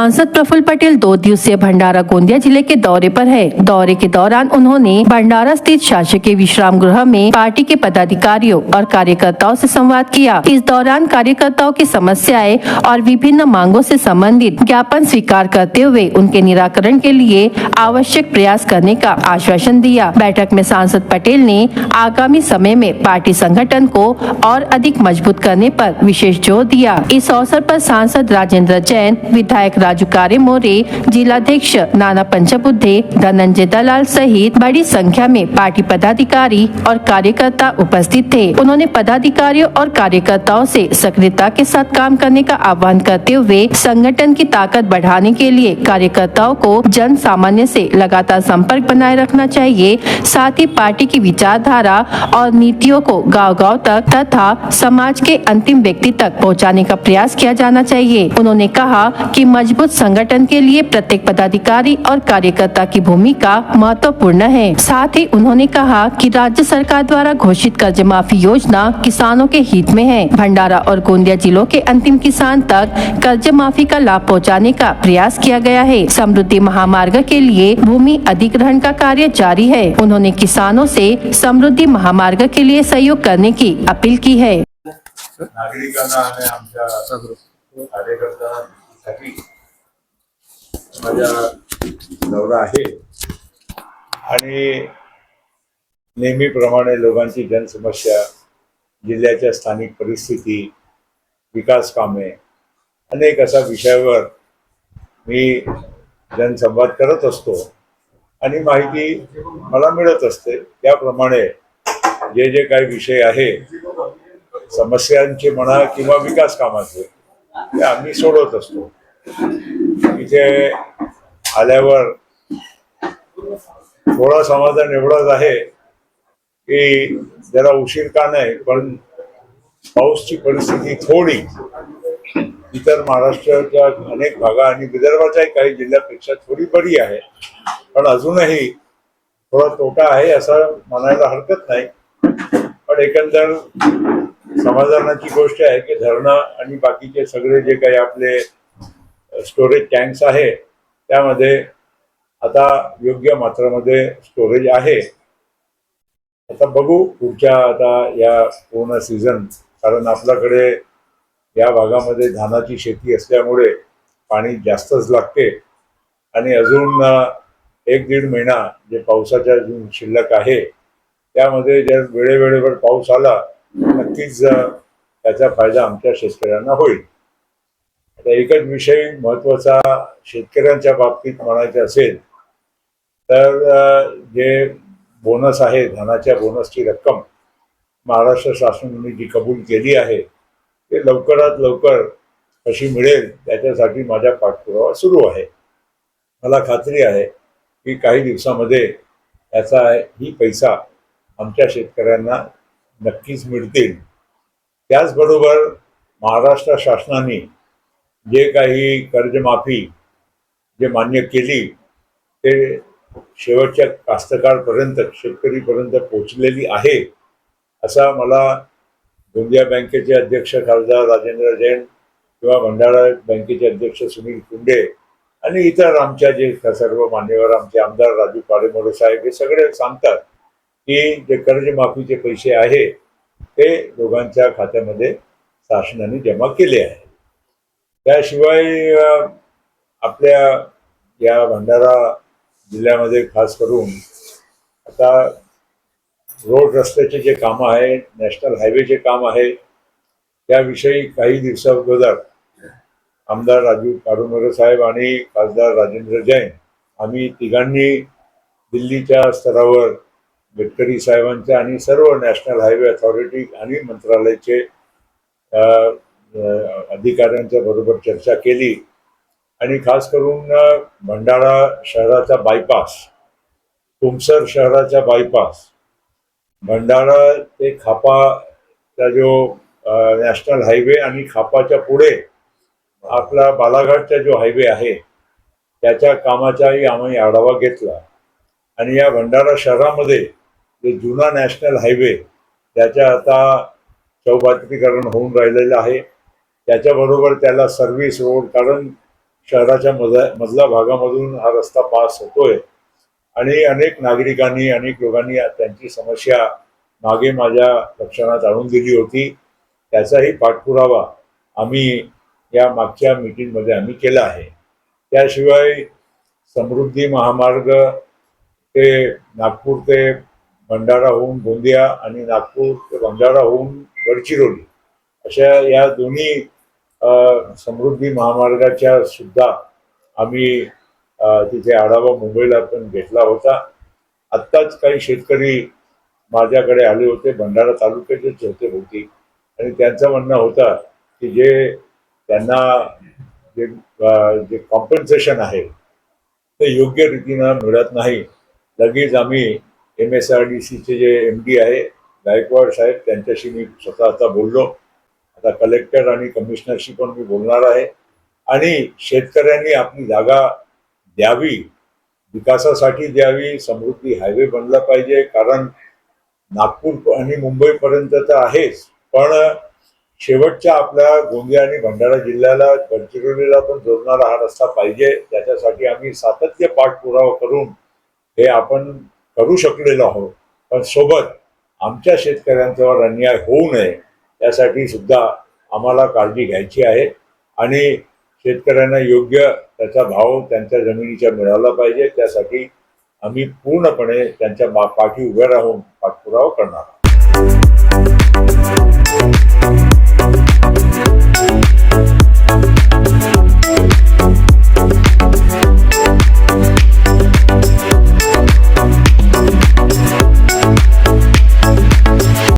सांसद प्रफुल्ल पटेल 2 दिवसीय भंडारा गोंदिया जिले के दौरे पर है। दौरे के दौरान उन्होंने भंडारा स्थित शासकीय विश्राम गृह में पार्टी के पदाधिकारियों और कार्यकर्ताओं से संवाद किया। इस दौरान कार्यकर्ताओं की समस्याएं और विभिन्न मांगों से संबंधित ज्ञापन स्वीकार करते हुए उनके निराकरण के लिए आवश्यक प्रयास करने का आश्वासन दिया। बैठक में सांसद पटेल ने आगामी समय में पार्टी संगठन को और अधिक मजबूत करने पर विशेष जोर दिया। इस अवसर पर सांसद राजेंद्र जैन, विधायक राजू कारे मोरे, जिलाध्यक्ष नाना पंचबुद्धे, धनंजय दलाल सहित बड़ी संख्या में पार्टी पदाधिकारी और कार्यकर्ता उपस्थित थे। उन्होंने पदाधिकारियों और कार्यकर्ताओं से सक्रियता के साथ काम करने का आह्वान करते हुए संगठन की ताकत बढ़ाने के लिए कार्यकर्ताओं को जन सामान्य से लगातार संपर्क बनाए रखना चाहिए। साथ ही पार्टी की विचारधारा और नीतियों को गांव-गांव तक तथा समाज के अंतिम व्यक्ति तक पहुंचाने का प्रयास किया जाना चाहिए। उन्होंने कहा कि मजबूत संगठन के लिए प्रत्येक पदाधिकारी और कार्यकर्ता की भूमिका महत्वपूर्ण है। साथ ही उन्होंने कहा कि राज्य सरकार द्वारा घोषित कर्ज माफी योजना किसानों के हित में है। भंडारा और गोंदिया जिलों के अंतिम किसान तक कर्ज माफी का लाभ पहुंचाने का प्रयास किया गया है। समृद्धि महामार्ग के लिए भूमि अधिग्रहण का कार्य जारी है। उन्होंने किसानों से समृद्धि महामार्ग के लिए सहयोग करने की अपील की है। नागरिकांना आणि आमच्या कार्यकर्त्यांसाठी माझा दौरा आहे आणि नेहमीप्रमाणे लोकांची जनसमस्या, जिल्ह्याच्या स्थानिक परिस्थिती, विकास कामे अनेक अशा विषयावर मी जनसंवाद करत असतो आणि माहिती मला मिळत असते। त्याप्रमाणे जे जे काही विषय आहे, समस्यांचे म्हणा किंवा विकास कामाचे, ते आम्ही सोडवत असतो। इथे आल्यावर थोडा समाधान एवढाच आहे की जरा उशीर का नाही, पण पाऊसची परिस्थिती थोडी इतर महाराष्ट्राच्या अनेक भागा आणि विदर्भाच्याही काही जिल्ह्यापेक्षा थोडी बरी आहे, पण अजूनही थोडा तोटा आहे असं म्हणायला हरकत नाही। पण एकंदर समाधानाची गोष्ट आहे की धरणं आणि बाकीचे सगळे जे काही आपले स्टोरेज टँक्स आहे त्यामध्ये आता योग्य मात्रामध्ये स्टोरेज आहे। आता बघू पुढच्या आता या पूर्ण सीझन, कारण आपल्याकडे या भागामध्ये धानाची शेती असल्यामुळे पाणी जास्तच लागते आणि अजून 1-1.5 महिना जे पावसाच्या शिल्लक आहे त्यामध्ये जर वेळेवेळेवर पाऊस आला नक्कीच त्याचा फायदा आमच्या शेतकऱ्यांना होईल। आता एकच विषय महत्त्वाचा शेतकऱ्यांच्या बाबतीत म्हणायचे असेल तर जे बोनस आहे, धानाच्या बोनसची रक्कम महाराष्ट्र शासनाने जी कबूल केली आहे ते लवकरात लवकर कशी मिळेल त्याच्यासाठी माझा पाठपुरावा सुरू आहे। मला खात्री आहे की काही दिवसामध्ये ही पैसा आमच्या शेतकऱ्यांना नक्कीच मिळतील। त्याचबरोबर महाराष्ट्र शासनाने जे काही कर्जमाफी जे मान्य केली ते शेवटच्या कास्तकारपर्यंत, शेतकरीपर्यंत पोहोचलेली आहे असा मला गोंदिया बँकेचे अध्यक्ष खासदार राजेंद्र जैन किंवा भंडारा बँकेचे अध्यक्ष सुनील कुंडे आणि इतर आमच्या जे सर्व मान्यवर आमचे आमदार राजू कारे मोरे साहेब हे सगळे सांगतात की जे कर्जमाफीचे पैसे आहे ते दोघांच्या खात्यामध्ये शासनाने जमा केले आहे। त्याशिवाय आपल्या या भंडारा जिल्ह्यामध्ये खास करून आता रोड रस्त्याचे जे काम आहे, नॅशनल हायवेचे काम आहे, त्याविषयी काही दिवसाअगोदर आमदार राजू कारे साहेब आणि खासदार राजेंद्र जैन आम्ही तिघांनी दिल्लीच्या स्तरावर गडकरी साहेबांच्या आणि सर्व नॅशनल हायवे अथॉरिटी आणि मंत्रालयाचे अधिकाऱ्यांच्या बरोबर चर्चा केली आणि खास करून भंडारा शहराचा बायपास, तुमसर शहराचा बायपास, भंडारा ते खापाचा जो नॅशनल हायवे आणि खापाच्या पुढे आपला बालाघाटचा जो हायवे आहे त्याच्या कामाचाही आम्ही आढावा घेतला आणि या भंडारा शहरामध्ये जे जुना नॅशनल हायवे त्याच्या आता चौबात्रीकरण होऊन राहिलेलं आहे, त्याच्याबरोबर त्याला सर्व्हिस रोड, कारण शहराच्या मधल्या भागामधून हा रस्ता पास होतोय आणि अनेक नागरिकांनी अनेक लोकांनी त्यांची समस्या मागे माझ्या लक्षात आणून दिली होती. त्याचाही पाठपुरावा आम्ही या मागच्या मीटिंगमध्ये आम्ही केला आहे. त्याशिवाय समृद्धी महामार्ग ते नागपूर ते भंडारा होऊन गोंदिया आणि नागपूर ते भंडारा होऊन गडचिरोली अशा या दोन्ही समृद्धी महामार्गाच्या सुद्धा आम्ही तिथे आढावा मुंबईला पण घेतला होता. आत्ताच काही शेतकरी माझ्याकडे आले होते, भंडारा तालुक्याचेच होते होती, आणि त्यांचं म्हणणं होतं की जे त्यांना जे कॉम्पन्सेशन आहे ते योग्य रीतीनं मिळत नाही. लगेच आम्ही MSRDCचे जे MD आहे गायकवाड साहेब त्यांच्याशी मी स्वतः आता बोललो. आता कलेक्टर आणि कमिशनरशी पण मी बोलणार आहे आणि शेतकऱ्यांनी आपली जागा द्यावी, विकासासाठी द्यावी. समृद्धी हायवे बनला पाहिजे, कारण नागपूर आणि मुंबईपर्यंत तर आहेच, पण शेवटच्या आपल्या गोंदिया आणि भंडारा जिल्ह्याला गडचिरोलीला पण जोडणारा हा रस्ता पाहिजे. त्याच्यासाठी आम्ही सातत्य पाठपुरावा करून हे आपण करू शकलेलो आहोत. पण सोबत आमच्या शेतकऱ्यांच्यावर अन्याय होऊ नये यासाठी सुद्धा आम्हाला काळजी घ्यायची आहे आणि शेतकऱ्यांना योग्य त्याचा भाव त्यांच्या जमिनीचा मिळाला पाहिजे. त्यासाठी आम्ही पूर्णपणे त्यांच्या पाठी उभे राहून पाठपुरावा करणार आहोत.